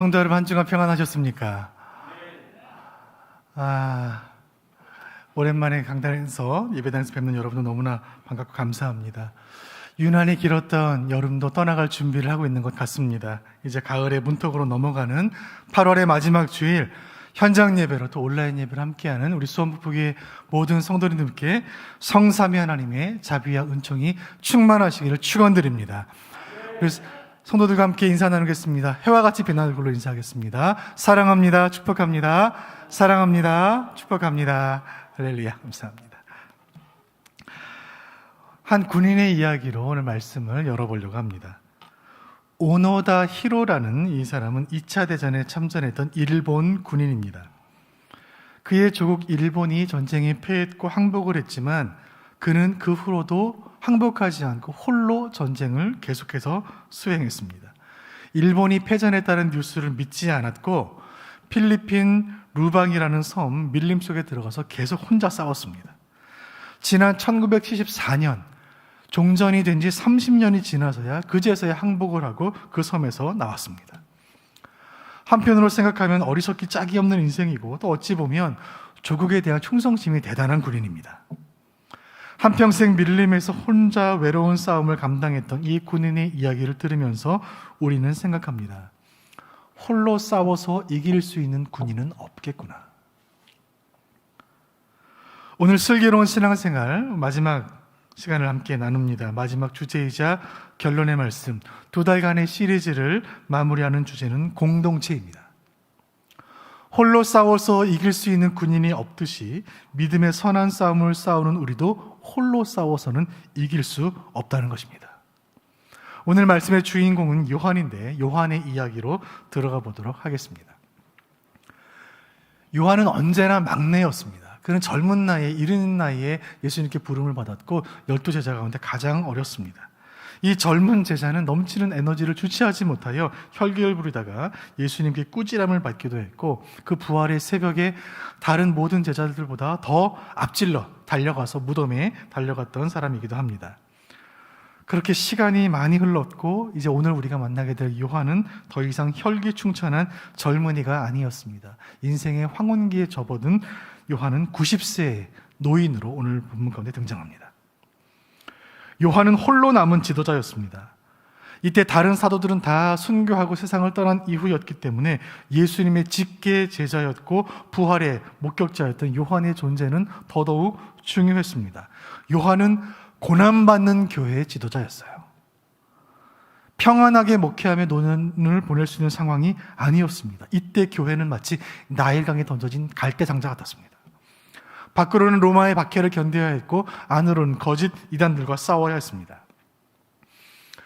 성도 여러분, 한 주간 평안하셨습니까? 오랜만에 강단에서 예배당에서 뵙는 여러분도 너무나 반갑고 감사합니다. 유난히 길었던 여름도 떠나갈 준비를 하고 있는 것 같습니다. 이제 가을의 문턱으로 넘어가는 8월의 마지막 주일, 현장 예배로 또 온라인 예배를 함께하는 우리 수원북부교회 모든 성도님들께 성삼위 하나님의 자비와 은총이 충만하시기를 축원드립니다. 그래서 성도들과 함께 인사 나누겠습니다. 해와 같이 빛나는 얼굴로 인사하겠습니다. 사랑합니다. 축복합니다. 사랑합니다. 축복합니다. 할렐루야. 감사합니다. 한 군인의 이야기로 오늘 말씀을 열어보려고 합니다. 오노다 히로라는 이 사람은 2차 대전에 참전했던 일본 군인입니다. 그의 조국 일본이 전쟁에 패했고 항복을 했지만 그는 그 후로도 항복하지 않고 홀로 전쟁을 계속해서 수행했습니다. 일본이 패전했다는 뉴스를 믿지 않았고 필리핀 루방이라는 섬 밀림 속에 들어가서 계속 혼자 싸웠습니다. 지난 1974년 종전이 된 지 30년이 지나서야 그제서야 항복을 하고 그 섬에서 나왔습니다. 한편으로 생각하면 어리석기 짝이 없는 인생이고 또 어찌 보면 조국에 대한 충성심이 대단한 군인입니다. 한평생 밀림에서 혼자 외로운 싸움을 감당했던 이 군인의 이야기를 들으면서 우리는 생각합니다. 홀로 싸워서 이길 수 있는 군인은 없겠구나. 오늘 슬기로운 신앙생활 마지막 시간을 함께 나눕니다. 마지막 주제이자 결론의 말씀, 2달간의 시리즈를 마무리하는 주제는 공동체입니다. 홀로 싸워서 이길 수 있는 군인이 없듯이 믿음의 선한 싸움을 싸우는 우리도 홀로 싸워서는 이길 수 없다는 것입니다. 오늘 말씀의 주인공은 요한인데 요한의 이야기로 들어가 보도록 하겠습니다. 요한은 언제나 막내였습니다. 그는 젊은 나이에, 이른 나이에 예수님께 부름을 받았고 12제자 가운데 가장 어렸습니다. 이 젊은 제자는 넘치는 에너지를 주체하지 못하여 혈기를 부리다가 예수님께 꾸지람을 받기도 했고 그 부활의 새벽에 다른 모든 제자들보다 더 앞질러 달려가서 무덤에 달려갔던 사람이기도 합니다. 그렇게 시간이 많이 흘렀고 이제 오늘 우리가 만나게 될 요한은 더 이상 혈기충천한 젊은이가 아니었습니다. 인생의 황혼기에 접어든 요한은 90세의 노인으로 오늘 본문 가운데 등장합니다. 요한은 홀로 남은 지도자였습니다. 이때 다른 사도들은 다 순교하고 세상을 떠난 이후였기 때문에 예수님의 직계 제자였고 부활의 목격자였던 요한의 존재는 더더욱 중요했습니다. 요한은 고난받는 교회의 지도자였어요. 평안하게 목회하며 노년을 보낼 수 있는 상황이 아니었습니다. 이때 교회는 마치 나일강에 던져진 갈대상자 같았습니다. 밖으로는 로마의 박해를 견뎌야 했고 안으로는 거짓 이단들과 싸워야 했습니다.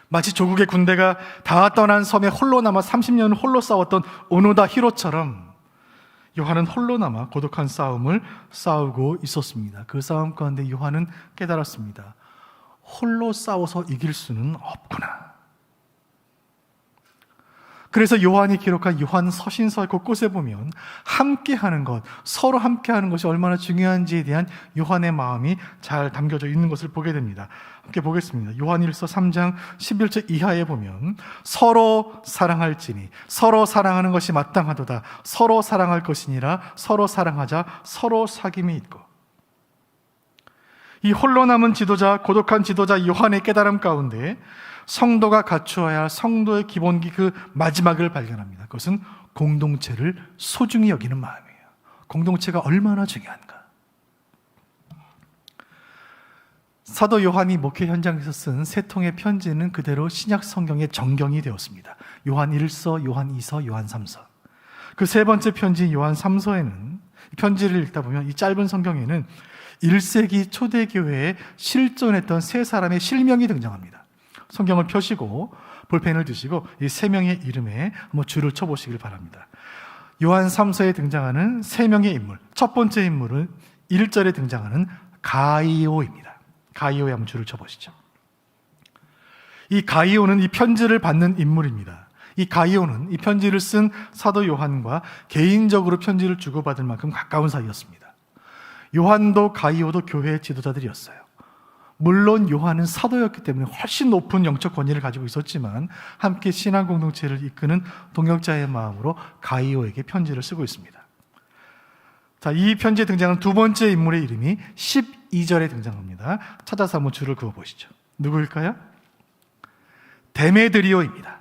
마치 조국의 군대가 다 떠난 섬에 홀로 남아 30년을 홀로 싸웠던 오노다 히로처럼 요한은 홀로 남아 고독한 싸움을 싸우고 있었습니다. 그 싸움 가운데 요한은 깨달았습니다. 홀로 싸워서 이길 수는 없구나. 그래서 요한이 기록한 요한 서신서 곳곳에 보면 함께하는 것, 서로 함께하는 것이 얼마나 중요한지에 대한 요한의 마음이 잘 담겨져 있는 것을 보게 됩니다. 함께 보겠습니다. 요한일서 3장 11절 이하에 보면 서로 사랑할지니 서로 사랑하는 것이 마땅하도다. 서로 사랑할 것이니라. 서로 사랑하자. 서로 사귐이 있고. 이 홀로 남은 지도자, 고독한 지도자 요한의 깨달음 가운데 성도가 갖추어야 할 성도의 기본기 그 마지막을 발견합니다. 그것은 공동체를 소중히 여기는 마음이에요. 공동체가 얼마나 중요한가. 사도 요한이 목회 현장에서 쓴 세 통의 편지는 그대로 신약 성경의 정경이 되었습니다. 요한 1서, 요한 2서, 요한 3서. 그 세 번째 편지 요한 3서에는 편지를 읽다 보면 이 짧은 성경에는 1세기 초대교회에 실존했던 세 사람의 실명이 등장합니다. 성경을 펴시고 볼펜을 드시고 이 세 명의 이름에 한번 줄을 쳐보시길 바랍니다. 요한 3서에 등장하는 세 명의 인물, 첫 번째 인물은 1절에 등장하는 가이오입니다. 가이오에 한번 줄을 쳐보시죠. 이 가이오는 이 편지를 받는 인물입니다. 이 가이오는 이 편지를 쓴 사도 요한과 개인적으로 편지를 주고받을 만큼 가까운 사이였습니다. 요한도 가이오도 교회의 지도자들이었어요. 물론 요한은 사도였기 때문에 훨씬 높은 영적 권위를 가지고 있었지만 함께 신앙 공동체를 이끄는 동역자의 마음으로 가이오에게 편지를 쓰고 있습니다. 자, 이 편지에 등장하는 두 번째 인물의 이름이 12절에 등장합니다. 찾아서 한번 줄을 그어보시죠. 누구일까요? 데메드리오입니다.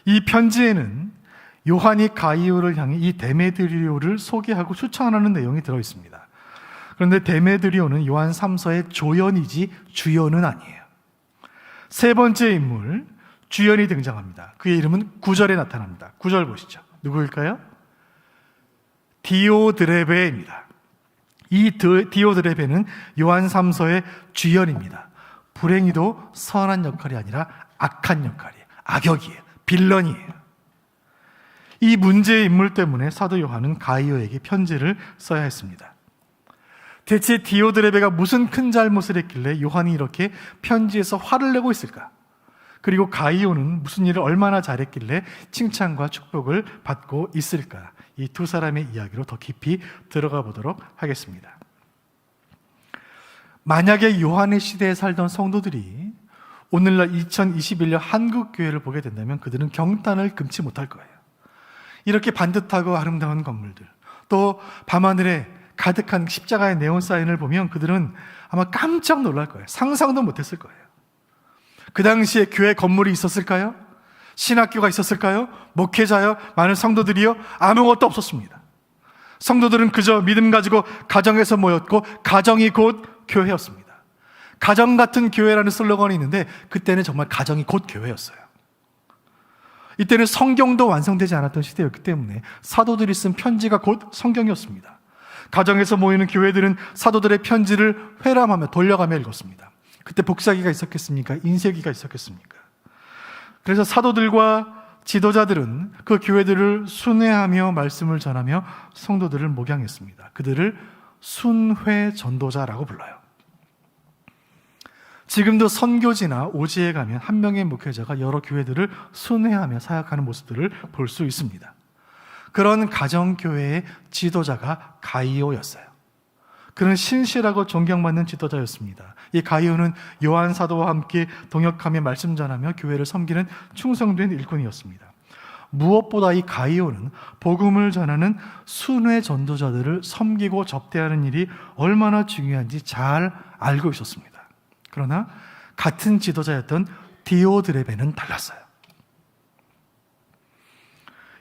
이 편지에는 요한이 가이오를 향해 이 데메드리오를 소개하고 추천하는 내용이 들어있습니다. 그런데 데메드리오는 요한 3서의 조연이지 주연은 아니에요. 세 번째 인물 주연이 등장합니다. 그의 이름은 9절에 나타납니다. 9절 보시죠. 누구일까요? 디오드레베입니다. 이 디오드레베는 요한 3서의 주연입니다. 불행히도 선한 역할이 아니라 악한 역할이에요. 악역이에요. 빌런이에요. 이 문제의 인물 때문에 사도 요한은 가이오에게 편지를 써야 했습니다. 대체 디오드레베가 무슨 큰 잘못을 했길래 요한이 이렇게 편지에서 화를 내고 있을까? 그리고 가이오는 무슨 일을 얼마나 잘했길래 칭찬과 축복을 받고 있을까? 이 두 사람의 이야기로 더 깊이 들어가 보도록 하겠습니다. 만약에 요한의 시대에 살던 성도들이 오늘날 2021년 한국 교회를 보게 된다면 그들은 경탄을 금치 못할 거예요. 이렇게 반듯하고 아름다운 건물들, 또 밤하늘에 가득한 십자가의 네온 사인을 보면 그들은 아마 깜짝 놀랄 거예요. 상상도 못했을 거예요. 그 당시에 교회 건물이 있었을까요? 신학교가 있었을까요? 목회자요? 많은 성도들이요? 아무것도 없었습니다. 성도들은 그저 믿음 가지고 가정에서 모였고 가정이 곧 교회였습니다. 가정 같은 교회라는 슬로건이 있는데 그때는 정말 가정이 곧 교회였어요. 이때는 성경도 완성되지 않았던 시대였기 때문에 사도들이 쓴 편지가 곧 성경이었습니다. 가정에서 모이는 교회들은 사도들의 편지를 회람하며 돌려가며 읽었습니다. 그때 복사기가 있었겠습니까? 인쇄기가 있었겠습니까? 그래서 사도들과 지도자들은 그 교회들을 순회하며 말씀을 전하며 성도들을 목양했습니다. 그들을 순회 전도자라고 불러요. 지금도 선교지나 오지에 가면 한 명의 목회자가 여러 교회들을 순회하며 사역하는 모습들을 볼 수 있습니다. 그런 가정교회의 지도자가 가이오였어요. 그는 신실하고 존경받는 지도자였습니다. 이 가이오는 요한 사도와 함께 동역하며 말씀 전하며 교회를 섬기는 충성된 일꾼이었습니다. 무엇보다 이 가이오는 복음을 전하는 순회 전도자들을 섬기고 접대하는 일이 얼마나 중요한지 잘 알고 있었습니다. 그러나 같은 지도자였던 디오드레베는 달랐어요.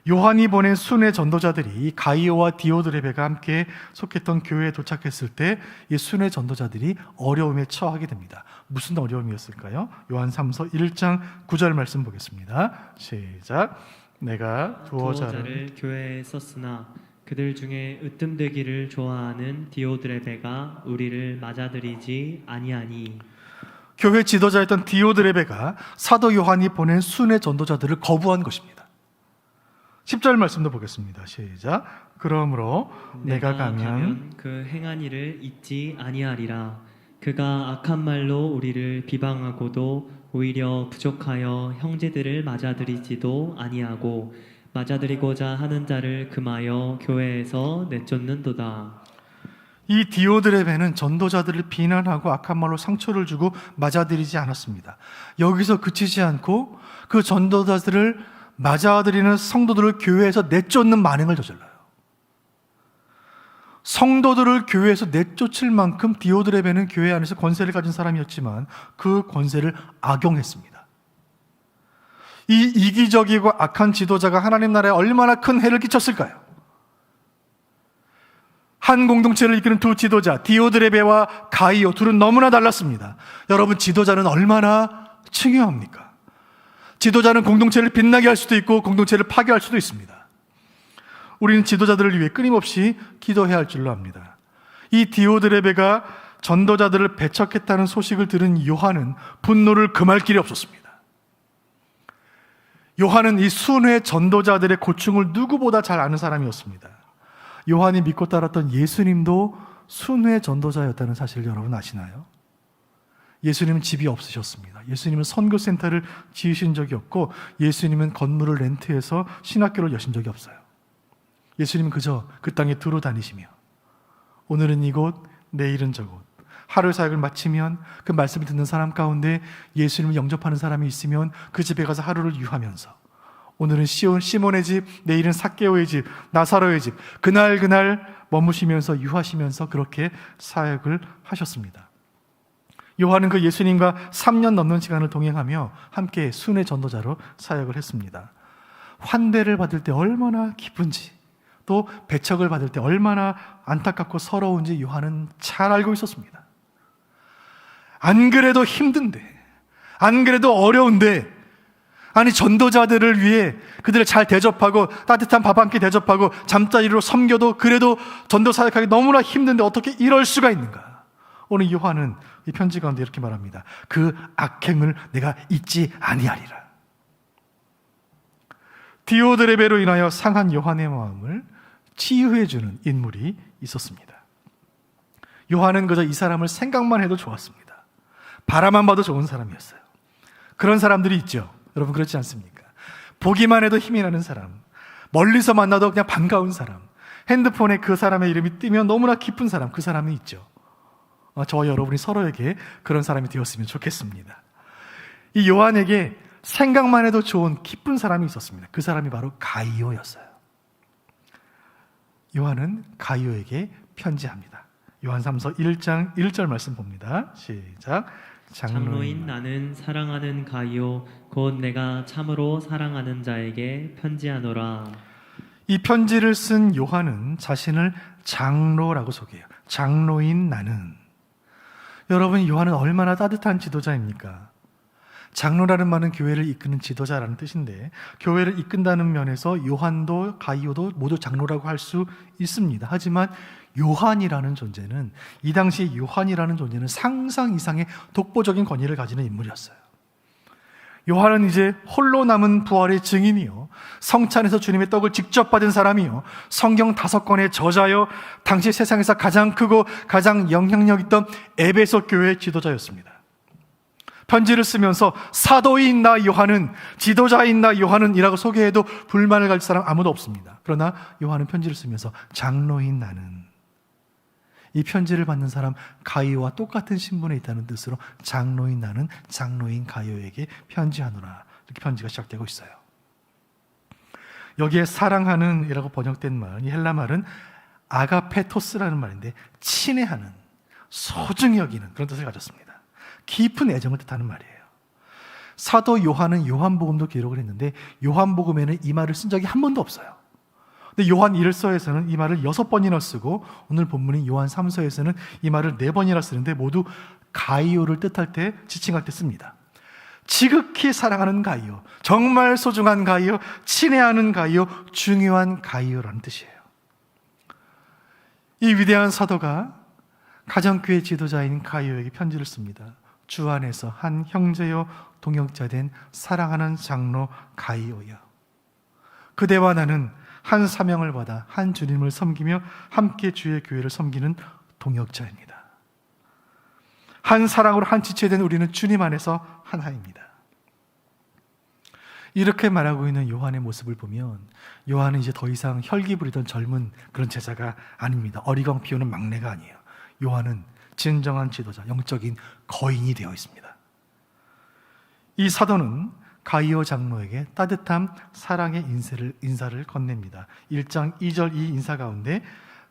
요한이 보낸 순회 전도자들이 가이오와 디오드레베가 함께 속했던 교회에 도착했을 때 이 순회 전도자들이 어려움에 처하게 됩니다. 무슨 어려움이었을까요? 요한 3서 1장 9절 말씀 보겠습니다. 시작. 내가 두어 자를 교회에 썼으나 그들 중에 으뜸되기를 좋아하는 디오드레베가 우리를 맞아들이지 아니하니. 교회 지도자였던 디오드레베가 사도 요한이 보낸 순회 전도자들을 거부한 것입니다. 10절 말씀도 보겠습니다. 시작. 그러므로 내가 가면 그 행한 일을 잊지 아니하리라. 그가 악한 말로 우리를 비방하고도 오히려 부족하여 형제들을 맞아들이지도 아니하고 맞아들이고자 하는 자를 금하여 교회에서 내쫓는도다. 이 디오드레베는 전도자들을 비난하고 악한 말로 상처를 주고 맞아들이지 않았습니다. 여기서 그치지 않고 그 전도자들을 맞아들이는 성도들을 교회에서 내쫓는 만행을 저질러요. 성도들을 교회에서 내쫓을 만큼 디오드레베는 교회 안에서 권세를 가진 사람이었지만 그 권세를 악용했습니다. 이 이기적이고 악한 지도자가 하나님 나라에 얼마나 큰 해를 끼쳤을까요? 한 공동체를 이끄는 두 지도자 디오드레베와 가이오 둘은 너무나 달랐습니다. 여러분, 지도자는 얼마나 중요합니까? 지도자는 공동체를 빛나게 할 수도 있고 공동체를 파괴할 수도 있습니다. 우리는 지도자들을 위해 끊임없이 기도해야 할 줄로 압니다. 이 디오드레베가 전도자들을 배척했다는 소식을 들은 요한은 분노를 금할 길이 없었습니다. 요한은 이 순회 전도자들의 고충을 누구보다 잘 아는 사람이었습니다. 요한이 믿고 따랐던 예수님도 순회 전도자였다는 사실을 여러분 아시나요? 예수님은 집이 없으셨습니다. 예수님은 선교센터를 지으신 적이 없고 예수님은 건물을 렌트해서 신학교를 여신 적이 없어요. 예수님은 그저 그 땅에 두루 다니시며 오늘은 이곳, 내일은 저곳, 하루 사역을 마치면 그 말씀을 듣는 사람 가운데 예수님을 영접하는 사람이 있으면 그 집에 가서 하루를 유하면서, 오늘은 시몬의 집, 내일은 삭개오의 집, 나사로의 집, 그날 머무시면서 유하시면서 그렇게 사역을 하셨습니다. 요한은 그 예수님과 3년 넘는 시간을 동행하며 함께 순회 전도자로 사역을 했습니다. 환대를 받을 때 얼마나 기쁜지, 또 배척을 받을 때 얼마나 안타깝고 서러운지 요한은 잘 알고 있었습니다. 안 그래도 힘든데, 안 그래도 어려운데, 아니 전도자들을 위해 그들을 잘 대접하고 따뜻한 밥 한 끼 대접하고 잠자리로 섬겨도 그래도 전도 사역하기 너무나 힘든데 어떻게 이럴 수가 있는가? 오늘 요한은 이 편지 가운데 이렇게 말합니다. 그 악행을 내가 잊지 아니하리라. 디오드레베로 인하여 상한 요한의 마음을 치유해주는 인물이 있었습니다. 요한은 그저 이 사람을 생각만 해도 좋았습니다. 바라만 봐도 좋은 사람이었어요. 그런 사람들이 있죠. 여러분 그렇지 않습니까? 보기만 해도 힘이 나는 사람, 멀리서 만나도 그냥 반가운 사람, 핸드폰에 그 사람의 이름이 뜨면 너무나 기쁜 사람, 그 사람이 있죠. 저와 여러분이 서로에게 그런 사람이 되었으면 좋겠습니다. 이 요한에게 생각만 해도 좋은 기쁜 사람이 있었습니다. 그 사람이 바로 가이오였어요. 요한은 가이오에게 편지합니다. 요한 3서 1장 1절 말씀 봅니다. 시작. 장로인 나는 사랑하는 가이오 곧 내가 참으로 사랑하는 자에게 편지하노라. 이 편지를 쓴 요한은 자신을 장로라고 소개해요. 장로인 나는. 여러분, 요한은 얼마나 따뜻한 지도자입니까? 장로라는 말은 교회를 이끄는 지도자라는 뜻인데, 교회를 이끈다는 면에서 요한도 가이오도 모두 장로라고 할 수 있습니다. 하지만 요한이라는 존재는, 이 당시에 요한이라는 존재는 상상 이상의 독보적인 권위를 가지는 인물이었어요. 요한은 이제 홀로 남은 부활의 증인이요, 성찬에서 주님의 떡을 직접 받은 사람이요, 성경 5권의 저자요, 당시 세상에서 가장 크고 가장 영향력 있던 에베소 교회의 지도자였습니다. 편지를 쓰면서 사도인 나 요한은, 지도자인 나 요한은 이라고 소개해도 불만을 가질 사람 아무도 없습니다. 그러나 요한은 편지를 쓰면서 장로인 나는, 이 편지를 받는 사람 가이오와 똑같은 신분에 있다는 뜻으로 장로인 나는 장로인 가이오에게 편지하노라, 이렇게 편지가 시작되고 있어요. 여기에 사랑하는 이라고 번역된 말, 이 헬라 말은 아가페토스라는 말인데 친애하는, 소중히 여기는 그런 뜻을 가졌습니다. 깊은 애정을 뜻하는 말이에요. 사도 요한은 요한복음도 기록을 했는데 요한복음에는 이 말을 쓴 적이 한 번도 없어요. 근데 요한 1서에서는 이 말을 6번이나 쓰고 오늘 본문인 요한 3서에서는 이 말을 4번이나 쓰는데 모두 가이오를 뜻할 때, 지칭할 때 씁니다. 지극히 사랑하는 가이오, 정말 소중한 가이오, 친애하는 가이오, 중요한 가이오라는 뜻이에요. 이 위대한 사도가 가정교회 지도자인 가이오에게 편지를 씁니다. 주 안에서 한 형제요 동역자 된 사랑하는 장로 가이오여, 그대와 나는 한 사명을 받아 한 주님을 섬기며 함께 주의 교회를 섬기는 동역자입니다. 한 사랑으로 한 지체된 우리는 주님 안에서 하나입니다. 이렇게 말하고 있는 요한의 모습을 보면 요한은 이제 더 이상 혈기 부리던 젊은 그런 제자가 아닙니다. 어리광 피우는 막내가 아니에요. 요한은 진정한 지도자, 영적인 거인이 되어 있습니다. 이 사도는 가이오 장로에게 따뜻한 사랑의 인사를 건넵니다. 1장 2절 이 인사 가운데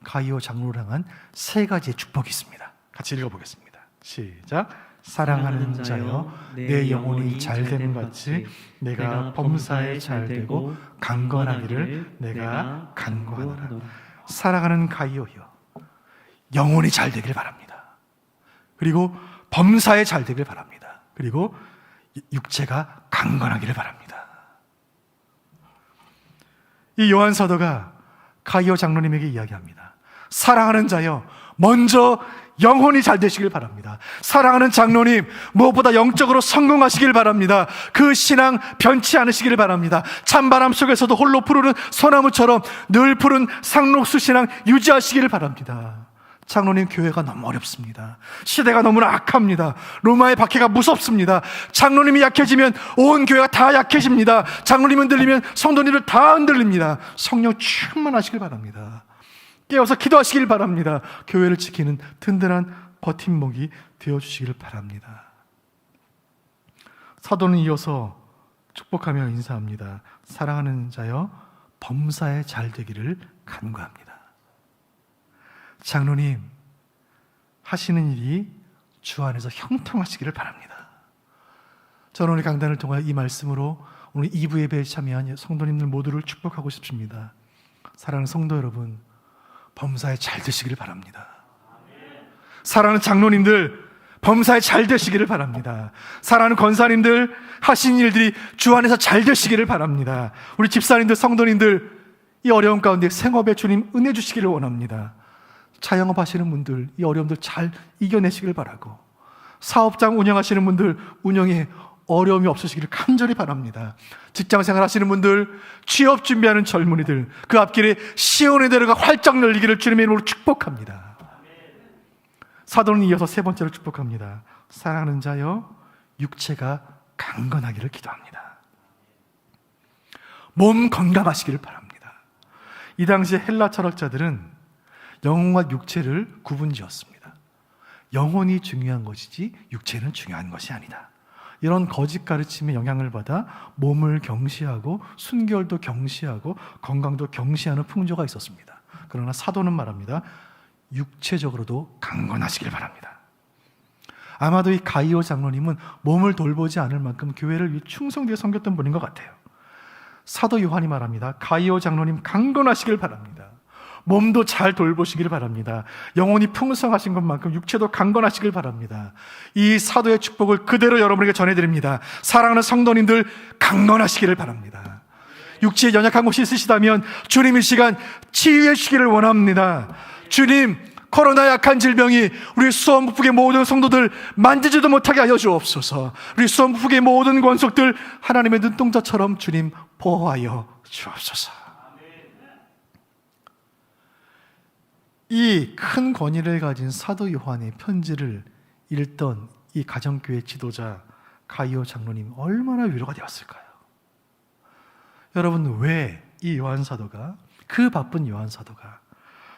가이오 장로를 향한 3가지의 축복이 있습니다. 같이 읽어보겠습니다. 시작. 사랑하는 자여, 내 영혼이 잘됨 같이 내가 범사에 잘되고 강건하기를 내가 간구하노라. 사랑하는 가이오여, 영혼이 잘되길 바랍니다. 그리고 범사에 잘되길 바랍니다. 그리고 육체가 강건하기를 바랍니다. 이 요한 사도가 가이오 장로님에게 이야기합니다. 사랑하는 자여, 먼저 영혼이 잘 되시길 바랍니다. 사랑하는 장로님, 무엇보다 영적으로 성공하시길 바랍니다. 그 신앙 변치 않으시길 바랍니다. 찬바람 속에서도 홀로 푸르는 소나무처럼 늘 푸른 상록수 신앙 유지하시길 바랍니다. 장로님, 교회가 너무 어렵습니다. 시대가 너무나 악합니다. 로마의 박해가 무섭습니다. 장로님이 약해지면 온 교회가 다 약해집니다. 장로님 흔들리면 성도님들 다 흔들립니다. 성령 충만하시길 바랍니다. 깨어서 기도하시길 바랍니다. 교회를 지키는 든든한 버팀목이 되어주시기를 바랍니다. 사도는 이어서 축복하며 인사합니다. 사랑하는 자여, 범사에 잘 되기를 간구합니다. 장로님, 하시는 일이 주 안에서 형통하시기를 바랍니다. 저는 오늘 강단을 통하여 이 말씀으로 오늘 2부 예배에 참여한 성도님들 모두를 축복하고 싶습니다. 사랑하는 성도 여러분, 범사에 잘 되시기를 바랍니다. 사랑하는 장로님들, 범사에 잘 되시기를 바랍니다. 사랑하는 권사님들, 하신 일들이 주 안에서 잘 되시기를 바랍니다. 우리 집사님들, 성도님들, 이 어려움 가운데 생업에 주님 은혜 주시기를 원합니다. 자영업 하시는 분들, 이 어려움들 잘 이겨내시기를 바라고, 사업장 운영하시는 분들, 운영에 어려움이 없으시기를 간절히 바랍니다. 직장생활 하시는 분들, 취업 준비하는 젊은이들, 그 앞길에 시온의 대로가 활짝 열리기를 주님의 이름으로 축복합니다. 사도는 이어서 세 번째로 축복합니다. 사랑하는 자여, 육체가 강건하기를 기도합니다. 몸 건강하시기를 바랍니다. 이 당시 헬라 철학자들은 영혼과 육체를 구분지었습니다. 영혼이 중요한 것이지 육체는 중요한 것이 아니다. 이런 거짓 가르침에 영향을 받아 몸을 경시하고 순결도 경시하고 건강도 경시하는 풍조가 있었습니다. 그러나 사도는 말합니다. 육체적으로도 강건하시길 바랍니다. 아마도 이 가이오 장로님은 몸을 돌보지 않을 만큼 교회를 위해 충성되게 섬겼던 분인 것 같아요. 사도 요한이 말합니다. 가이오 장로님 강건하시길 바랍니다. 몸도 잘 돌보시길 바랍니다. 영혼이 풍성하신 것만큼 육체도 강건하시길 바랍니다. 이 사도의 축복을 그대로 여러분에게 전해드립니다. 사랑하는 성도님들, 강건하시기를 바랍니다. 육체에 연약한 곳이 있으시다면 주님 이 시간 치유해 주시기를 원합니다. 주님, 코로나 약한 질병이 우리 수원북북의 모든 성도들 만지지도 못하게 하여 주옵소서. 우리 수원북북의 모든 권속들 하나님의 눈동자처럼 주님 보호하여 주옵소서. 이 큰 권위를 가진 사도 요한의 편지를 읽던 이 가정교회 지도자 가이오 장로님 얼마나 위로가 되었을까요? 여러분, 왜 이 요한 사도가, 그 바쁜 요한 사도가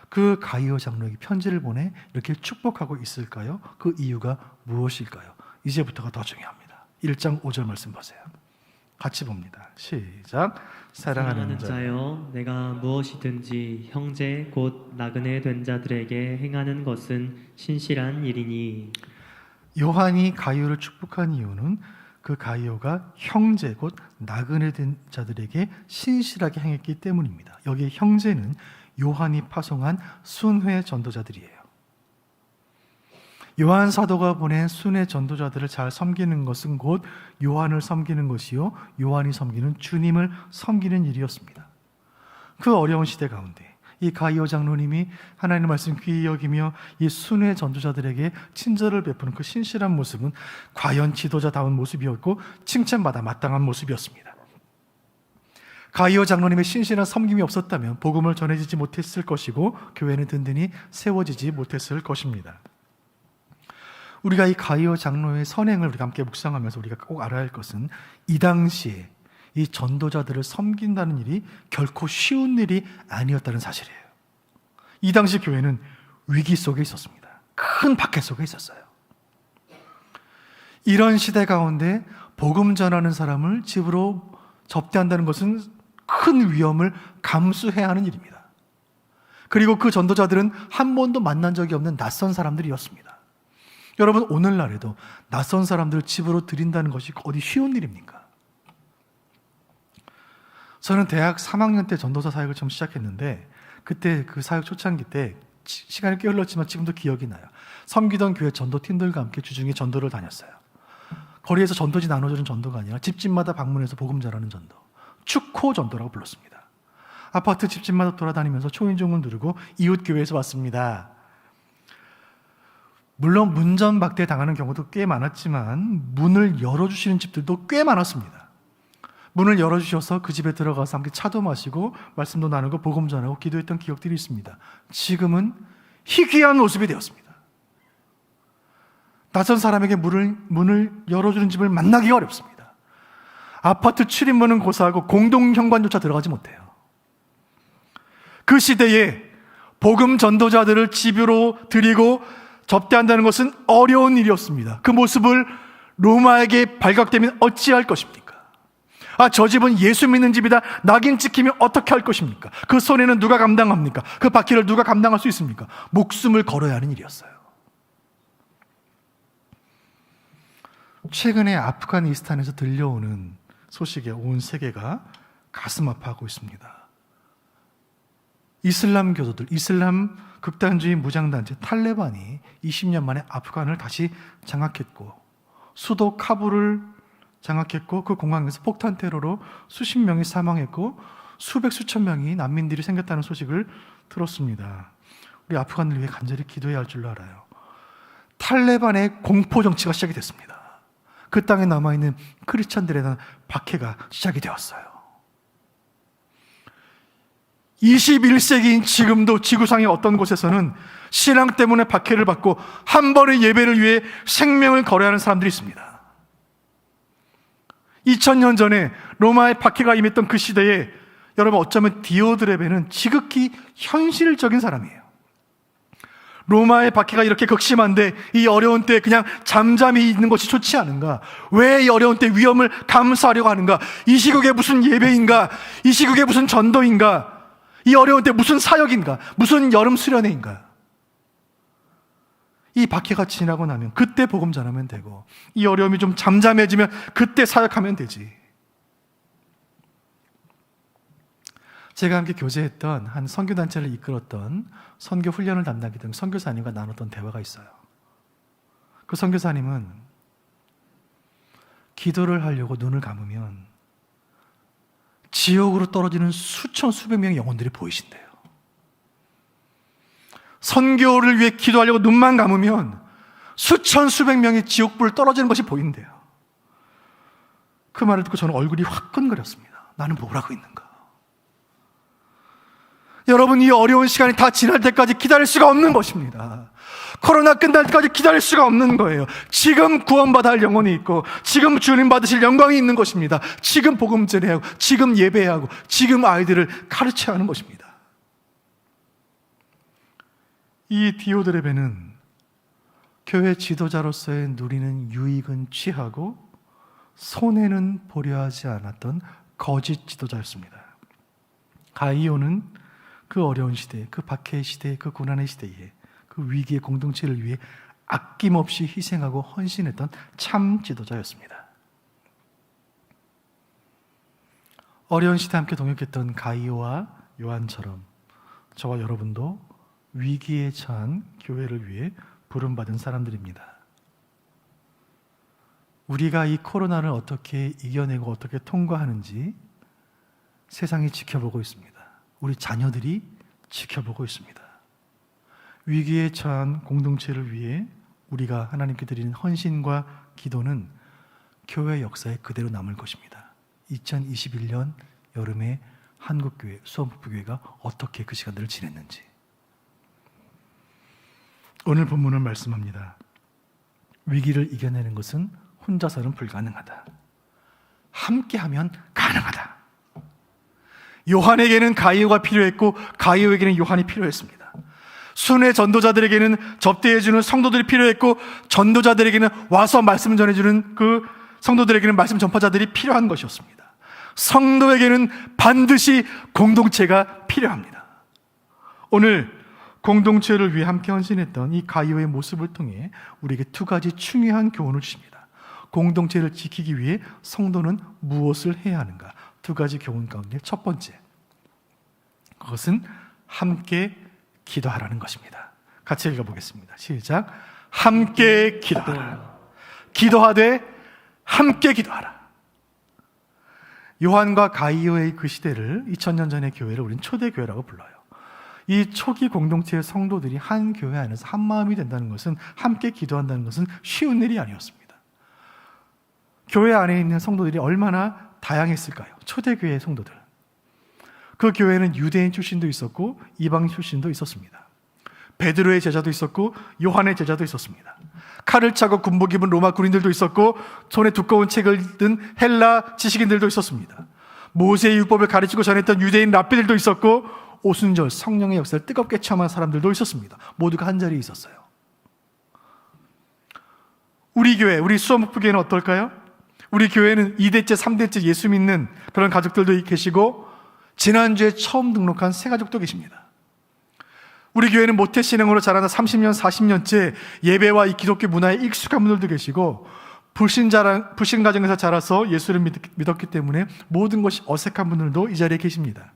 그 가이오 장로에게 편지를 보내 이렇게 축복하고 있을까요? 그 이유가 무엇일까요? 이제부터가 더 중요합니다. 1장 5절 말씀 보세요. 같이 봅니다. 시작. 사랑하는 자여, 내가 무엇이든지 형제 곧 나그네 된 자들에게 행하는 것은 신실한 일이니. 요한이 가이오를 축복한 이유는 그 가이오가 형제 곧 나그네 된 자들에게 신실하게 행했기 때문입니다. 여기 형제는 요한이 파송한 순회 전도자들이에요. 요한 사도가 보낸 순회 전도자들을 잘 섬기는 것은 곧 요한을 섬기는 것이요, 요한이 섬기는 주님을 섬기는 일이었습니다. 그 어려운 시대 가운데 이 가이오 장로님이 하나님의 말씀 귀히 여기며 이 순회 전도자들에게 친절을 베푸는 그 신실한 모습은 과연 지도자다운 모습이었고 칭찬받아 마땅한 모습이었습니다. 가이오 장로님의 신실한 섬김이 없었다면 복음을 전해지지 못했을 것이고 교회는 든든히 세워지지 못했을 것입니다. 우리가 이 가이오 장로의 선행을 우리가 함께 묵상하면서 우리가 꼭 알아야 할 것은 이 당시에 이 전도자들을 섬긴다는 일이 결코 쉬운 일이 아니었다는 사실이에요. 이 당시 교회는 위기 속에 있었습니다. 큰 박해 속에 있었어요. 이런 시대 가운데 복음 전하는 사람을 집으로 접대한다는 것은 큰 위험을 감수해야 하는 일입니다. 그리고 그 전도자들은 한 번도 만난 적이 없는 낯선 사람들이었습니다. 여러분, 오늘날에도 낯선 사람들을 집으로 들인다는 것이 어디 쉬운 일입니까? 저는 대학 3학년 때 전도사 사역을 처음 시작했는데 그때 그 사역 초창기 때 시간이 꽤 흘렀지만 지금도 기억이 나요. 섬기던 교회 전도팀들과 함께 주중에 전도를 다녔어요. 거리에서 전도지 나눠주는 전도가 아니라 집집마다 방문해서 복음 전하는 전도, 축호 전도라고 불렀습니다. 아파트 집집마다 돌아다니면서 초인종을 누르고 이웃 교회에서 왔습니다. 물론 문전박대 당하는 경우도 꽤 많았지만 문을 열어주시는 집들도 꽤 많았습니다. 문을 열어주셔서 그 집에 들어가서 함께 차도 마시고 말씀도 나누고 복음 전하고 기도했던 기억들이 있습니다. 지금은 희귀한 모습이 되었습니다. 낯선 사람에게 문을 열어주는 집을 만나기가 어렵습니다. 아파트 출입문은 고사하고 공동현관조차 들어가지 못해요. 그 시대에 복음 전도자들을 집으로 들이고 접대한다는 것은 어려운 일이었습니다. 그 모습을 로마에게 발각되면 어찌할 것입니까? 저 집은 예수 믿는 집이다. 낙인 찍히면 어떻게 할 것입니까? 그 손해는 누가 감당합니까? 그 바퀴를 누가 감당할 수 있습니까? 목숨을 걸어야 하는 일이었어요. 최근에 아프가니스탄에서 들려오는 소식에 온 세계가 가슴 아파하고 있습니다. 이슬람 교도들, 이슬람 극단주의 무장단체 탈레반이 20년 만에 아프간을 다시 장악했고 수도 카불을 장악했고 그 공항에서 폭탄 테러로 수십 명이 사망했고 수백 수천 명이 난민들이 생겼다는 소식을 들었습니다. 우리 아프간을 위해 간절히 기도해야 할 줄로 알아요. 탈레반의 공포 정치가 시작이 됐습니다. 그 땅에 남아있는 크리스찬들에 대한 박해가 시작이 되었어요. 21세기인 지금도 지구상의 어떤 곳에서는 신앙 때문에 박해를 받고 한 번의 예배를 위해 생명을 걸어야 하는 사람들이 있습니다. 2000년 전에 로마의 박해가 임했던 그 시대에 여러분 어쩌면 디오드레베는 지극히 현실적인 사람이에요. 로마의 박해가 이렇게 극심한데 이 어려운 때에 그냥 잠잠히 있는 것이 좋지 않은가? 왜 이 어려운 때 위험을 감수하려고 하는가? 이 시국에 무슨 예배인가? 이 시국에 무슨 전도인가? 이 어려운 때 무슨 사역인가? 무슨 여름 수련회인가? 이 박해가 지나고 나면 그때 복음 전하면 되고 이 어려움이 좀 잠잠해지면 그때 사역하면 되지. 제가 함께 교제했던 한 선교단체를 이끌었던 선교 훈련을 담당했던 선교사님과 나눴던 대화가 있어요. 그 선교사님은 기도를 하려고 눈을 감으면 지옥으로 떨어지는 수천 수백 명의 영혼들이 보이신대요. 선교를 위해 기도하려고 눈만 감으면 수천 수백 명의 지옥불 떨어지는 것이 보인대요. 그 말을 듣고 저는 얼굴이 화끈거렸습니다. 나는 뭘 하고 있는가? 여러분, 이 어려운 시간이 다 지날 때까지 기다릴 수가 없는 것입니다. 코로나 끝날 때까지 기다릴 수가 없는 거예요. 지금 구원받아 할 영혼이 있고 지금 주님 받으실 영광이 있는 것입니다. 지금 복음 전해야 하고 지금 예배해야 하고 지금 아이들을 가르쳐야 하는 것입니다. 이 디오드레베는 교회 지도자로서의 누리는 유익은 취하고 손해는 보려 하지 않았던 거짓 지도자였습니다. 가이오는 그 어려운 시대, 그 박해의 시대, 그 고난의 시대에 그 위기의 공동체를 위해 아낌없이 희생하고 헌신했던 참 지도자였습니다. 어려운 시대 함께 동역했던 가이오와 요한처럼 저와 여러분도 위기에 처한 교회를 위해 부름받은 사람들입니다. 우리가 이 코로나를 어떻게 이겨내고 어떻게 통과하는지 세상이 지켜보고 있습니다. 우리 자녀들이 지켜보고 있습니다. 위기에 처한 공동체를 위해 우리가 하나님께 드리는 헌신과 기도는 교회 역사에 그대로 남을 것입니다. 2021년 여름에 한국교회, 수원북부교회가 어떻게 그 시간들을 지냈는지. 오늘 본문은 말씀합니다. 위기를 이겨내는 것은 혼자서는 불가능하다. 함께하면 가능하다. 요한에게는 가이오가 필요했고 가이오에게는 요한이 필요했습니다. 순회 전도자들에게는 접대해주는 성도들이 필요했고 전도자들에게는 와서 말씀 전해주는 그 성도들에게는 말씀 전파자들이 필요한 것이었습니다. 성도에게는 반드시 공동체가 필요합니다. 오늘 공동체를 위해 함께 헌신했던 이 가이오의 모습을 통해 우리에게 두 가지 중요한 교훈을 주십니다. 공동체를 지키기 위해 성도는 무엇을 해야 하는가? 두 가지 교훈 가운데 첫 번째, 그것은 함께 기도하라는 것입니다. 같이 읽어보겠습니다. 시작. 함께 기도하라. 기도하되 함께 기도하라. 요한과 가이오의 그 시대를 2000년 전의 교회를 우리는 초대교회라고 불러요. 이 초기 공동체의 성도들이 한 교회 안에서 한 마음이 된다는 것은, 함께 기도한다는 것은 쉬운 일이 아니었습니다. 교회 안에 있는 성도들이 얼마나 다양했을까요? 초대교회의 성도들. 그 교회는 유대인 출신도 있었고 이방 출신도 있었습니다. 베드로의 제자도 있었고 요한의 제자도 있었습니다. 칼을 차고 군복 입은 로마 군인들도 있었고 손에 두꺼운 책을 든 헬라 지식인들도 있었습니다. 모세의 율법을 가르치고 전했던 유대인 랍비들도 있었고 오순절 성령의 역사를 뜨겁게 체험한 사람들도 있었습니다. 모두가 한 자리에 있었어요. 우리 교회, 우리 수원목부교회는 어떨까요? 우리 교회는 2대째, 3대째 예수 믿는 그런 가족들도 계시고 지난주에 처음 등록한 새 가족도 계십니다. 우리 교회는 모태신앙으로 자라나 30년, 40년째 예배와 이 기독교 문화에 익숙한 분들도 계시고 불신 가정에서 자라서 예수를 믿었기 때문에 모든 것이 어색한 분들도 이 자리에 계십니다.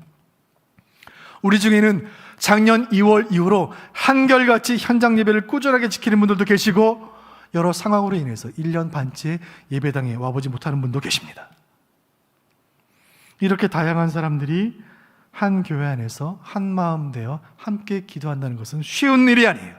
우리 중에는 작년 2월 이후로 한결같이 현장 예배를 꾸준하게 지키는 분들도 계시고 여러 상황으로 인해서 1년 반째 예배당에 와보지 못하는 분도 계십니다. 이렇게 다양한 사람들이 한 교회 안에서 한 마음 되어 함께 기도한다는 것은 쉬운 일이 아니에요.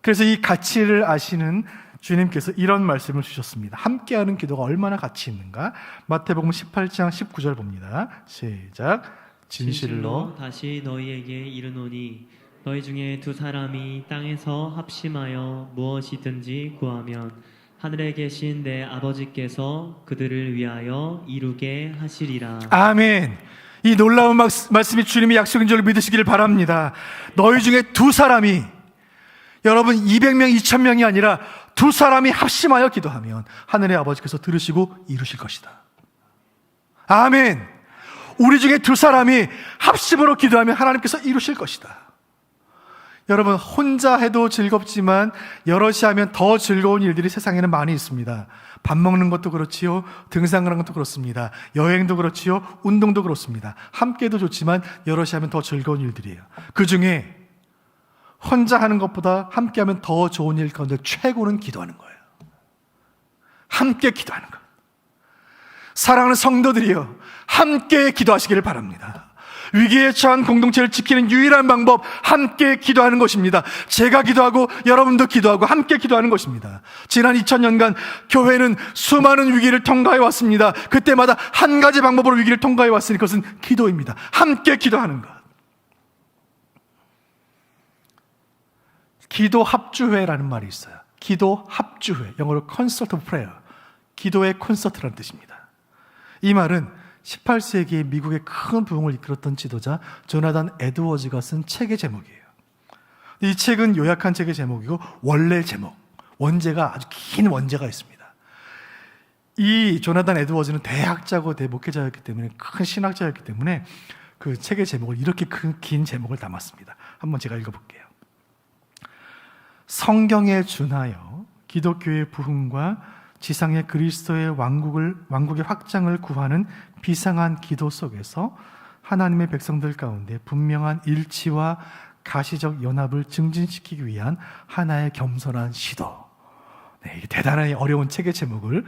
그래서 이 가치를 아시는 주님께서 이런 말씀을 주셨습니다. 함께하는 기도가 얼마나 가치 있는가? 마태복음 18장 19절 봅니다. 시작. 진실로 다시 너희에게 이르노니 너희 중에 두 사람이 땅에서 합심하여 무엇이든지 구하면 하늘에 계신 내 아버지께서 그들을 위하여 이루게 하시리라. 아멘. 이 놀라운 말씀이 주님의 약속인 줄 믿으시기를 바랍니다. 너희 중에 두 사람이, 여러분 200명, 2000명이 아니라 두 사람이 합심하여 기도하면 하늘의 아버지께서 들으시고 이루실 것이다. 아멘. 우리 중에 두 사람이 합심으로 기도하면 하나님께서 이루실 것이다. 여러분, 혼자 해도 즐겁지만 여럿이 하면 더 즐거운 일들이 세상에는 많이 있습니다. 밥 먹는 것도 그렇지요, 등산 가는 것도 그렇습니다. 여행도 그렇지요, 운동도 그렇습니다. 함께도 좋지만 여럿이 하면 더 즐거운 일들이에요. 그 중에 혼자 하는 것보다 함께 하면 더 좋은 일 가운데 최고는 기도하는 거예요. 함께 기도하는 것. 사랑하는 성도들이요, 함께 기도하시기를 바랍니다. 위기에 처한 공동체를 지키는 유일한 방법, 함께 기도하는 것입니다. 제가 기도하고 여러분도 기도하고 함께 기도하는 것입니다. 지난 2000년간 교회는 수많은 위기를 통과해 왔습니다. 그때마다 한 가지 방법으로 위기를 통과해 왔으니 그것은 기도입니다. 함께 기도하는 것. 기도 합주회라는 말이 있어요. 기도 합주회, 영어로 Concert of Prayer, 기도의 콘서트라는 뜻입니다. 이 말은 18세기에 미국의 큰 부흥을 이끌었던 지도자 조나단 에드워즈가 쓴 책의 제목이에요. 이 책은 요약한 책의 제목이고 원래 제목, 원제가 아주 긴 원제가 있습니다. 이 조나단 에드워즈는 대학자고 대목회자였기 때문에, 큰 신학자였기 때문에 그 책의 제목을 이렇게 긴 제목을 담았습니다. 한번 제가 읽어볼게요. 성경에 준하여 기독교의 부흥과 지상의 그리스도의 왕국의 확장을 구하는 비상한 기도 속에서 하나님의 백성들 가운데 분명한 일치와 가시적 연합을 증진시키기 위한 하나의 겸손한 시도. 네, 대단히 어려운 책의 제목을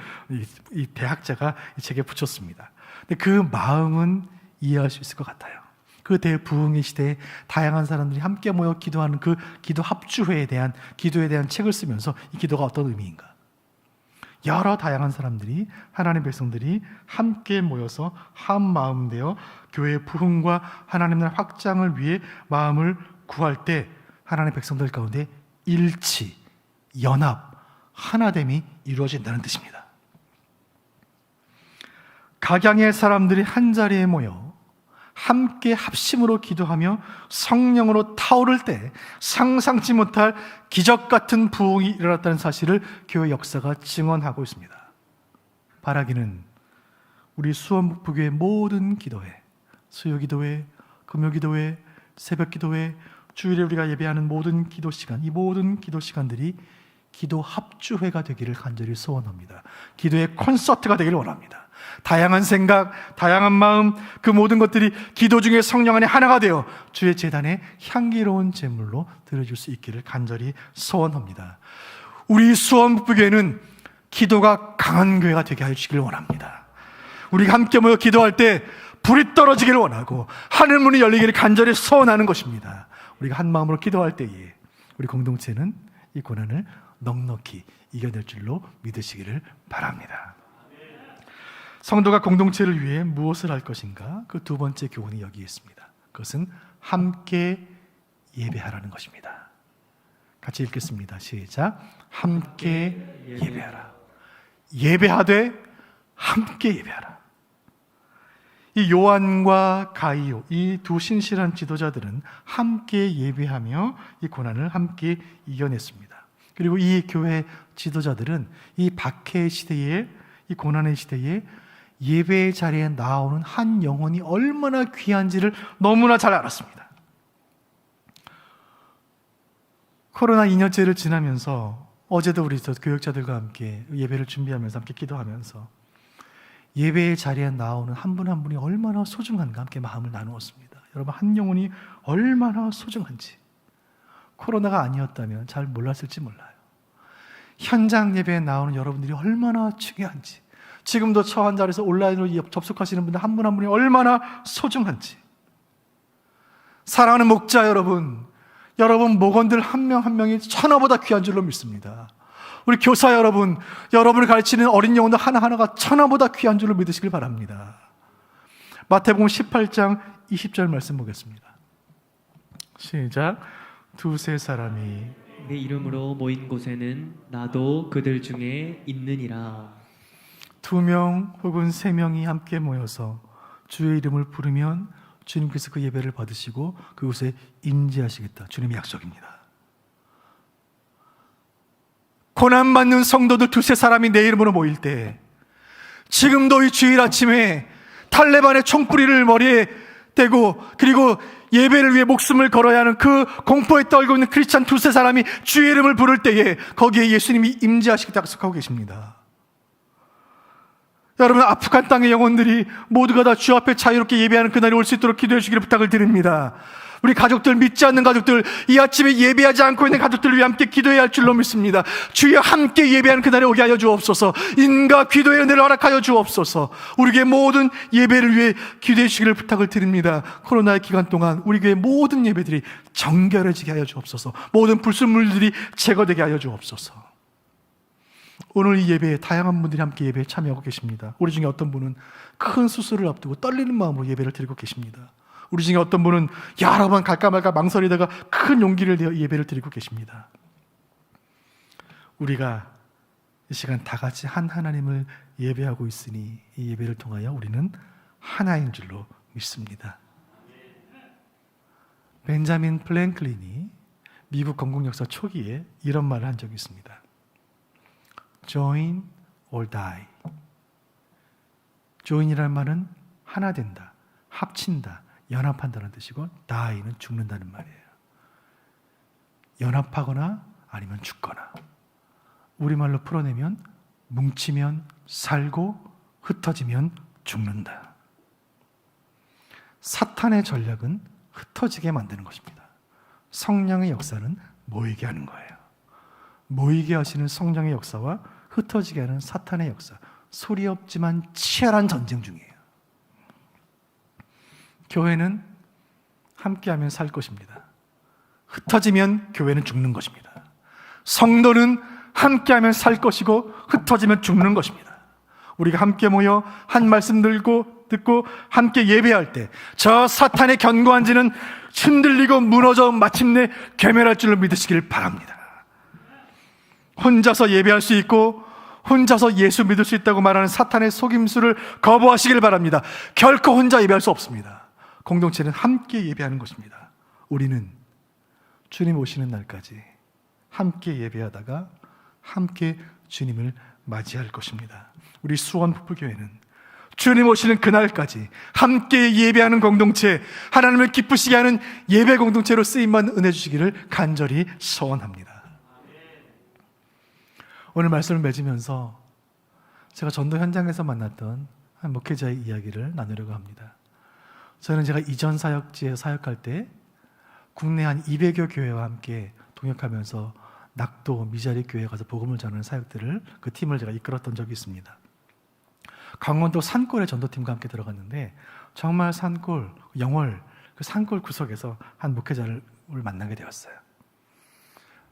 이 대학자가 이 책에 붙였습니다. 근데 그 마음은 이해할 수 있을 것 같아요. 그 대부흥의 시대에 다양한 사람들이 함께 모여 기도하는 그 기도 합주회에 대한, 기도에 대한 책을 쓰면서 이 기도가 어떤 의미인가? 여러 다양한 사람들이, 하나님의 백성들이 함께 모여서 한 마음 되어 교회의 부흥과 하나님 나라 확장을 위해 마음을 구할 때 하나님의 백성들 가운데 일치, 연합, 하나됨이 이루어진다는 뜻입니다. 각양의 사람들이 한 자리에 모여 함께 합심으로 기도하며 성령으로 타오를 때 상상치 못할 기적 같은 부흥이 일어났다는 사실을 교회 역사가 증언하고 있습니다. 바라기는 우리 수원목부교의 모든 기도회, 수요기도회, 금요기도회, 새벽기도회, 주일에 우리가 예배하는 모든 기도 시간, 이 모든 기도 시간들이 기도 합주회가 되기를 간절히 소원합니다. 기도의 콘서트가 되기를 원합니다. 다양한 생각, 다양한 마음, 그 모든 것들이 기도 중에 성령 안에 하나가 되어 주의 제단에 향기로운 제물로 드려질 수 있기를 간절히 소원합니다. 우리 수원목부교회는 기도가 강한 교회가 되게 하시기를 원합니다. 우리가 함께 모여 기도할 때 불이 떨어지기를 원하고 하늘문이 열리기를 간절히 소원하는 것입니다. 우리가 한 마음으로 기도할 때에 우리 공동체는 이 고난을 넉넉히 이겨낼 줄로 믿으시기를 바랍니다. 성도가 공동체를 위해 무엇을 할 것인가? 그 두 번째 교훈이 여기 있습니다. 그것은 함께 예배하라는 것입니다. 같이 읽겠습니다. 시작. 함께 예배하라. 예배하되 함께 예배하라. 이 요한과 가이오, 이 두 신실한 지도자들은 함께 예배하며 이 고난을 함께 이겨냈습니다. 그리고 이 교회 지도자들은 이 박해의 시대에, 이 고난의 시대에 예배의 자리에 나오는 한 영혼이 얼마나 귀한지를 너무나 잘 알았습니다. 코로나 2년째를 지나면서 어제도 우리 교역자들과 함께 예배를 준비하면서 함께 기도하면서 예배의 자리에 나오는 한 분 한 분이 얼마나 소중한가 함께 마음을 나누었습니다. 여러분, 한 영혼이 얼마나 소중한지 코로나가 아니었다면 잘 몰랐을지 몰라요. 현장 예배에 나오는 여러분들이 얼마나 중요한지, 지금도 처한 자리에서 온라인으로 접속하시는 분들 한 분 한 분이 얼마나 소중한지. 사랑하는 목자 여러분, 여러분 목원들 한 명 한 명이 천하보다 귀한 줄로 믿습니다. 우리 교사 여러분, 여러분을 가르치는 어린 영혼들 하나하나가 천하보다 귀한 줄로 믿으시길 바랍니다. 마태복음 18장 20절 말씀 보겠습니다. 시작. 두세 사람이 내 이름으로 모인 곳에는 나도 그들 중에 있느니라. 2명 혹은 3명이 함께 모여서 주의 이름을 부르면 주님께서 그 예배를 받으시고 그곳에 임재하시겠다. 주님의 약속입니다. 고난받는 성도들 2-3사람이 내 이름으로 모일 때, 지금도 이 주일 아침에 탈레반의 총뿌리를 머리에 대고 그리고 예배를 위해 목숨을 걸어야 하는 그 공포에 떨고 있는 크리스찬 2-3사람이 주의 이름을 부를 때에 거기에 예수님이 임재하시겠다 약속하고 계십니다. 여러분, 아프간 땅의 영혼들이 모두가 다 주 앞에 자유롭게 예배하는 그날이 올 수 있도록 기도해 주기를 부탁을 드립니다. 우리 가족들, 믿지 않는 가족들, 이 아침에 예배하지 않고 있는 가족들을 위해 함께 기도해야 할 줄로 믿습니다. 주여 함께 예배하는 그날에 오게 하여 주옵소서. 인과 기도의 은혜를 허락하여 주옵소서. 우리 교회 모든 예배를 위해 기도해 주시기를 부탁을 드립니다. 코로나의 기간 동안 우리 교회 모든 예배들이 정결해지게 하여 주옵소서. 모든 불순물들이 제거되게 하여 주옵소서. 오늘 이 예배에 다양한 분들이 함께 예배에 참여하고 계십니다. 우리 중에 어떤 분은 큰 수술을 앞두고 떨리는 마음으로 예배를 드리고 계십니다. 우리 중에 어떤 분은 여러 번 갈까 말까 망설이다가 큰 용기를 내어 예배를 드리고 계십니다. 우리가 이 시간 다 같이 한 하나님을 예배하고 있으니 이 예배를 통하여 우리는 하나인 줄로 믿습니다. 벤자민 플랭클린이 미국 건국 역사 초기에 이런 말을 한 적이 있습니다. Join or die. join이라는 말은 하나 된다, 합친다, 연합한다는 뜻이고 die는 죽는다는 말이에요. 연합하거나 아니면 죽거나. 우리말로 풀어내면 뭉치면 살고 흩어지면 죽는다. 사탄의 전략은 흩어지게 만드는 것입니다. 성령의 역사는 모이게 하는 거예요. 모이게 하시는 성령의 역사와 흩어지게 하는 사탄의 역사, 소리 없지만 치열한 전쟁 중이에요. 교회는 함께하면 살 것입니다. 흩어지면 교회는 죽는 것입니다. 성도는 함께하면 살 것이고 흩어지면 죽는 것입니다. 우리가 함께 모여 한 말씀 듣고 함께 예배할 때 저 사탄의 견고한 지는 흔들리고 무너져 마침내 괴멸할 줄로 믿으시길 바랍니다. 혼자서 예배할 수 있고 혼자서 예수 믿을 수 있다고 말하는 사탄의 속임수를 거부하시길 바랍니다. 결코 혼자 예배할 수 없습니다. 공동체는 함께 예배하는 것입니다. 우리는 주님 오시는 날까지 함께 예배하다가 함께 주님을 맞이할 것입니다. 우리 수원 부부교회는 주님 오시는 그날까지 함께 예배하는 공동체, 하나님을 기쁘시게 하는 예배 공동체로 쓰임만 은혜 주시기를 간절히 소원합니다. 오늘 말씀을 맺으면서 제가 전도 현장에서 만났던 한 목회자의 이야기를 나누려고 합니다. 저는 제가 이전 사역지에 사역할 때 국내 한 200여 교회와 함께 동역하면서 낙도 미자리 교회에 가서 복음을 전하는 사역들을, 그 팀을 제가 이끌었던 적이 있습니다. 강원도 산골의 전도팀과 함께 들어갔는데 정말 산골, 영월 그 산골 구석에서 한 목회자를 만나게 되었어요.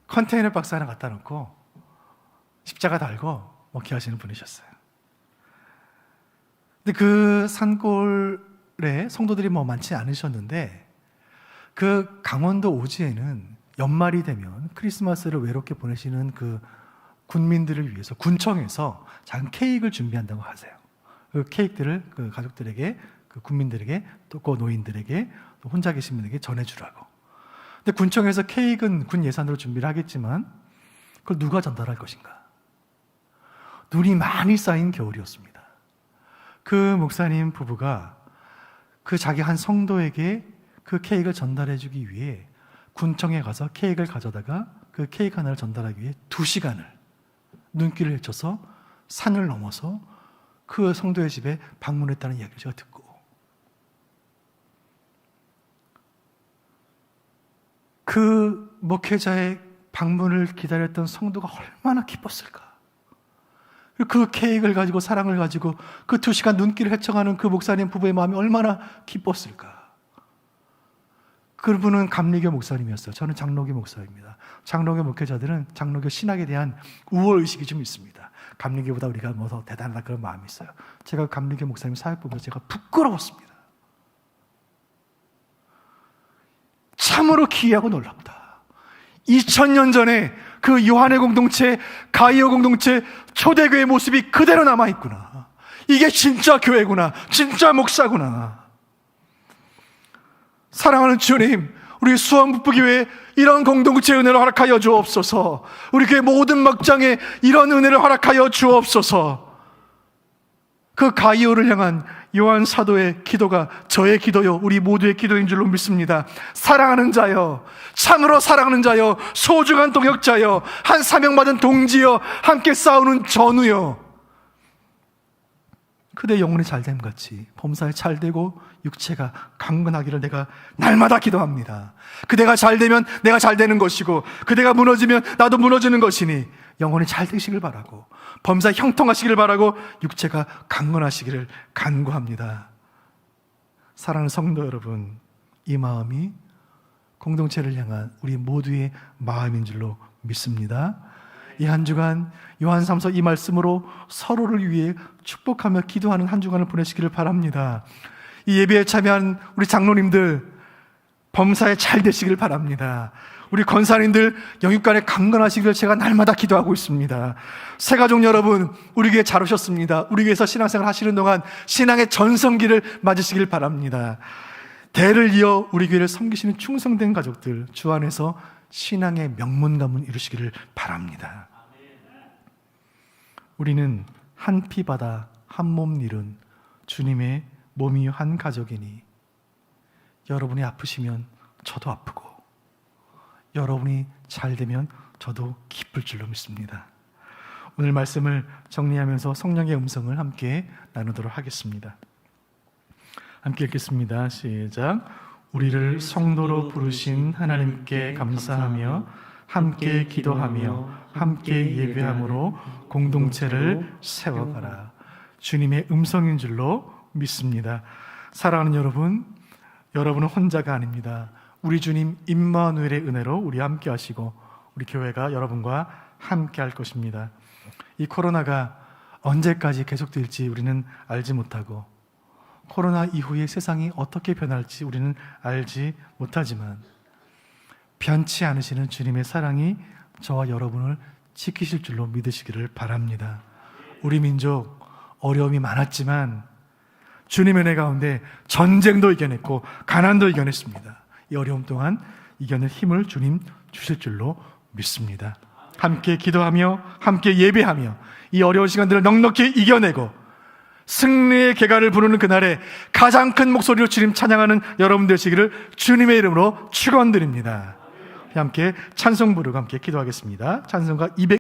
컨테이너 박스 하나 갖다 놓고 십자가 달고 목회하시는 분이셨어요. 근데 그 산골에 성도들이 많지 않으셨는데 그 강원도 오지에는 연말이 되면 크리스마스를 외롭게 보내시는 그 군민들을 위해서 군청에서 작은 케이크를 준비한다고 하세요. 그 케이크들을 그 가족들에게, 그 군민들에게, 또 그 노인들에게, 또 혼자 계신 분에게 전해주라고. 근데 군청에서 케이크는 군 예산으로 준비를 하겠지만 그걸 누가 전달할 것인가? 눈이 많이 쌓인 겨울이었습니다. 그 목사님 부부가 그 자기 한 성도에게 그 케이크를 전달해 주기 위해 군청에 가서 케이크를 가져다가 그 케이크 하나를 전달하기 위해 2시간을 눈길을 헤쳐서 산을 넘어서 그 성도의 집에 방문했다는 이야기를 제가 듣고, 그 목회자의 방문을 기다렸던 성도가 얼마나 기뻤을까. 그 케이크를 가지고, 사랑을 가지고 그 2시간 눈길을 헤쳐가는 그 목사님 부부의 마음이 얼마나 기뻤을까. 그분은 감리교 목사님이었어요. 저는 장로교 목사입니다. 장로교 목회자들은 장로교 신학에 대한 우월의식이 좀 있습니다. 감리교보다 우리가 뭐 더 대단하다 그런 마음이 있어요. 제가 감리교 목사님 사역 보면서 제가 부끄러웠습니다. 참으로 기이하고 놀랍다. 2000년 전에 그 요한의 공동체, 가이오 공동체, 초대교회의 모습이 그대로 남아있구나. 이게 진짜 교회구나. 진짜 목사구나. 사랑하는 주님, 우리 수원북부교회에 이런 공동체 은혜를 허락하여 주옵소서. 우리 교회 모든 막장에 이런 은혜를 허락하여 주옵소서. 그 가이오를 향한 요한 사도의 기도가 저의 기도요, 우리 모두의 기도인 줄로 믿습니다. 사랑하는 자여, 참으로 사랑하는 자여, 소중한 동역자여, 한 사명받은 동지여, 함께 싸우는 전우여, 그대 영혼이 잘됨같이 범사에 잘되고 육체가 강건하기를 내가 날마다 기도합니다. 그대가 잘되면 내가 잘되는 것이고, 그대가 무너지면 나도 무너지는 것이니 영혼이 잘되시길 바라고, 범사에 형통하시길 바라고, 육체가 강건하시기를 간구합니다. 사랑하는 성도 여러분, 이 마음이 공동체를 향한 우리 모두의 마음인 줄로 믿습니다. 이 한 주간 요한 3서 이 말씀으로 서로를 위해 축복하며 기도하는 한 주간을 보내시기를 바랍니다. 이 예배에 참여한 우리 장로님들 범사에 잘 되시길 바랍니다. 우리 권사님들 영육간에 강건하시기를 제가 날마다 기도하고 있습니다. 새가족 여러분, 우리 교회 잘 오셨습니다. 우리 교회에서 신앙생활 하시는 동안 신앙의 전성기를 맞으시길 바랍니다. 대를 이어 우리 교회를 섬기시는 충성된 가족들, 주 안에서 신앙의 명문가문 이루시기를 바랍니다. 우리는 한 피 받아 한 몸 이룬 주님의 몸이 한 가족이니, 여러분이 아프시면 저도 아프고, 여러분이 잘 되면 저도 기쁠 줄로 믿습니다. 오늘 말씀을 정리하면서 성령의 음성을 함께 나누도록 하겠습니다. 함께 읽겠습니다. 시작. 우리를 성도로 부르신 하나님께 감사하며 함께 기도하며 함께 예배함으로 공동체를 세워가라. 주님의 음성인 줄로 믿습니다. 사랑하는 여러분, 여러분은 혼자가 아닙니다. 우리 주님 임마누엘의 은혜로 우리 함께 하시고 우리 교회가 여러분과 함께 할 것입니다. 이 코로나가 언제까지 계속될지 우리는 알지 못하고, 코로나 이후에 세상이 어떻게 변할지 우리는 알지 못하지만, 변치 않으시는 주님의 사랑이 저와 여러분을 지키실 줄로 믿으시기를 바랍니다. 우리 민족 어려움이 많았지만 주님의 은혜 가운데 전쟁도 이겨냈고 가난도 이겨냈습니다. 이 어려움 동안 이겨낼 힘을 주님 주실 줄로 믿습니다. 함께 기도하며 함께 예배하며 이 어려운 시간들을 넉넉히 이겨내고 승리의 개가를 부르는 그날에 가장 큰 목소리로 주님 찬양하는 여러분 되시기를 주님의 이름으로 축원드립니다. 함께 찬송 부르고 함께 기도하겠습니다. 찬송가 200